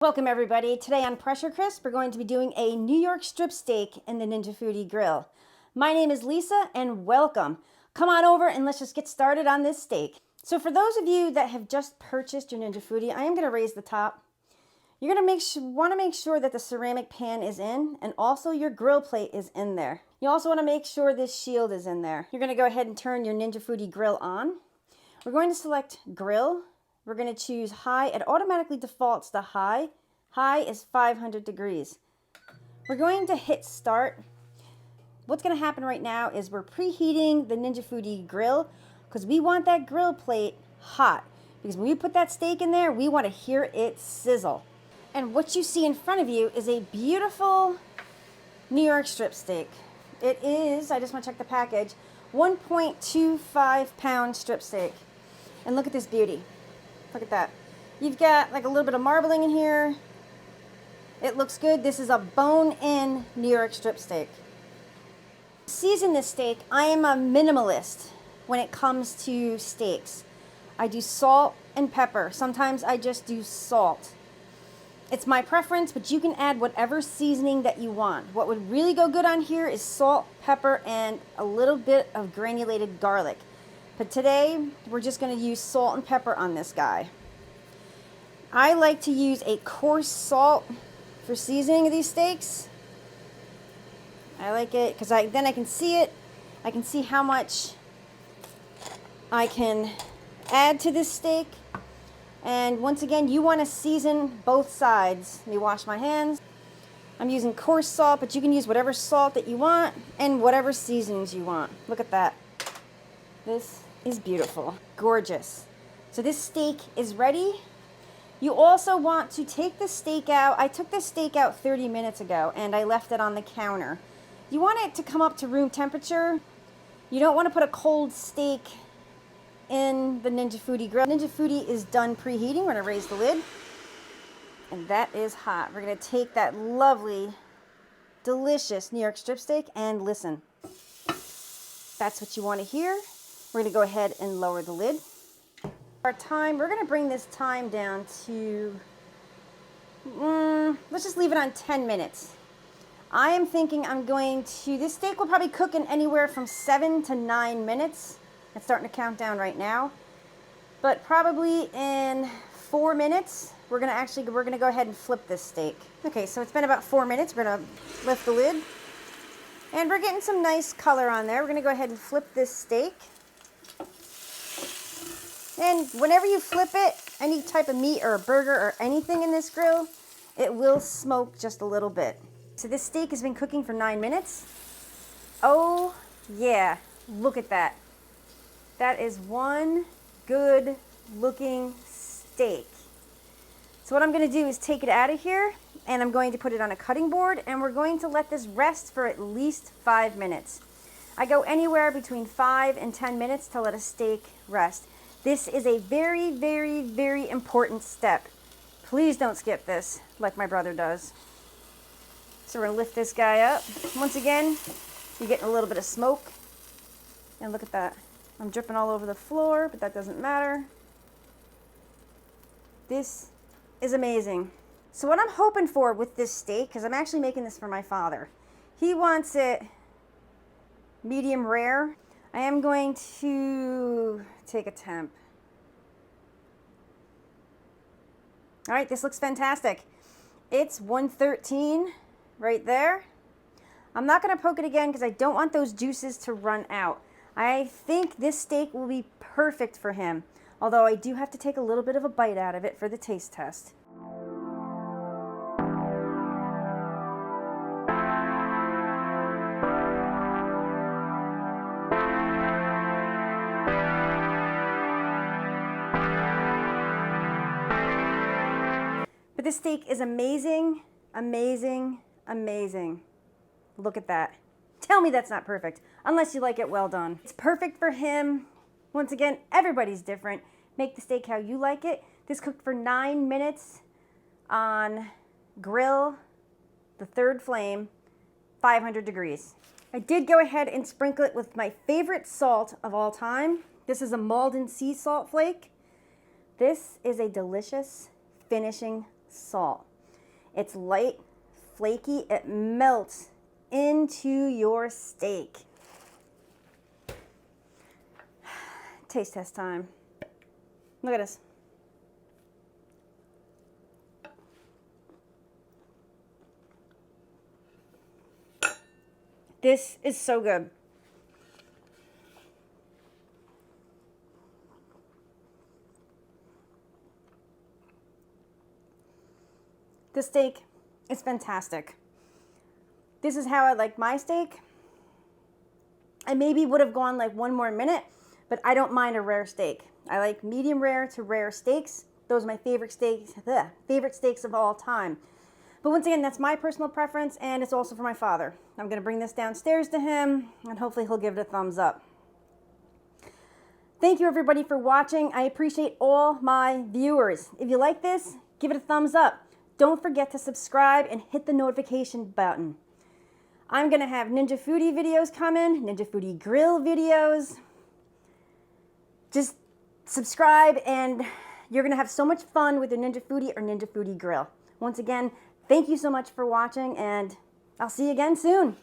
Welcome everybody. Today on Pressure Crisp, we're going to be doing a New York strip steak in the Ninja Foodi Grill. My name is Lisa and welcome. Come on over and let's just get started on this steak. So for those of you that have just purchased your Ninja Foodi, I am going to raise the top. You're going to want to make sure that the ceramic pan is in and also your grill plate is in there. You also want to make sure this shield is in there. You're going to go ahead and turn your Ninja Foodi Grill on. We're going to select grill. We're going to choose high. It automatically defaults to high. High is 500 degrees. We're going to hit start. What's going to happen right now is we're preheating the Ninja Foodi Grill because we want that grill plate hot. Because when we put that steak in there, we want to hear it sizzle. And what you see in front of you is a beautiful New York strip steak. It is, I just want to check the package, 1.25 pound strip steak. And look at this beauty. Look at that. You've got like a little bit of marbling in here. It looks good. This is a bone-in New York strip steak. To season this steak, I am a minimalist when it comes to steaks. I do salt and pepper. Sometimes I just do salt. It's my preference, but you can add whatever seasoning that you want. What would really go good on here is salt, pepper, and a little bit of granulated garlic. But today, we're just going to use salt and pepper on this guy. I like to use a coarse salt for seasoning of these steaks. I like it because then I can see it. I can see how much I can add to this steak. And once again, you want to season both sides. Let me wash my hands. I'm using coarse salt, but you can use whatever salt that you want and whatever seasonings you want. Look at that. This is beautiful. Gorgeous. So this steak is ready. You also want to take the steak out. I took this steak out 30 minutes ago and I left it on the counter. You want it to come up to room temperature. You don't want to put a cold steak in the Ninja Foodi Grill. Ninja Foodi is done preheating. We're going to raise the lid. And that is hot. We're going to take that lovely, delicious New York strip steak and listen. That's what you want to hear. We're going to go ahead and lower the lid. Our time, we're going to bring this time down to, let's just leave it on 10 minutes. I am thinking this steak will probably cook in anywhere from 7 to 9 minutes. It's starting to count down right now. But probably in 4 minutes, we're going to go ahead and flip this steak. Okay, so it's been about 4 minutes. We're going to lift the lid. And we're getting some nice color on there. We're going to go ahead and flip this steak. And whenever you flip it, any type of meat or a burger or anything in this grill, it will smoke just a little bit. So this steak has been cooking for 9 minutes. Oh yeah, look at that. That is one good looking steak. So what I'm going to do is take it out of here and I'm going to put it on a cutting board and we're going to let this rest for at least 5 minutes. I go anywhere between 5 and 10 minutes to let a steak rest. This is a very, very, very important step. Please don't skip this like my brother does. So we're going to lift this guy up. Once again, you're getting a little bit of smoke. And look at that. I'm dripping all over the floor, but that doesn't matter. This is amazing. So what I'm hoping for with this steak, because I'm actually making this for my father. He wants it medium rare. I am going to take a temp. All right, this looks fantastic. It's 113 right there. I'm not going to poke it again because I don't want those juices to run out. I think this steak will be perfect for him, although I do have to take a little bit of a bite out of it for the taste test. But this steak is amazing, amazing, amazing. Look at that. Tell me that's not perfect, unless you like it well done. It's perfect for him. Once again, everybody's different. Make the steak how you like it. This cooked for 9 minutes on grill, the third flame, 500 degrees. I did go ahead and sprinkle it with my favorite salt of all time. This is a Malden sea salt flake. This is a delicious finishing salt. It's light, flaky, it melts into your steak. Taste test time. Look at this. This is so good. This steak is fantastic. This is how I like my steak. I maybe would have gone like one more minute, but I don't mind a rare steak. I like medium rare to rare steaks. Those are my favorite steaks of all time. But once again, that's my personal preference, and it's also for my father. I'm gonna bring this downstairs to him, and hopefully he'll give it a thumbs up. Thank you everybody for watching. I appreciate all my viewers. If you like this, give it a thumbs up. Don't forget to subscribe and hit the notification button. I'm gonna have Ninja Foodi videos coming, Ninja Foodi Grill videos. Just subscribe and you're gonna have so much fun with your Ninja Foodi or Ninja Foodi Grill. Once again, thank you so much for watching, and I'll see you again soon.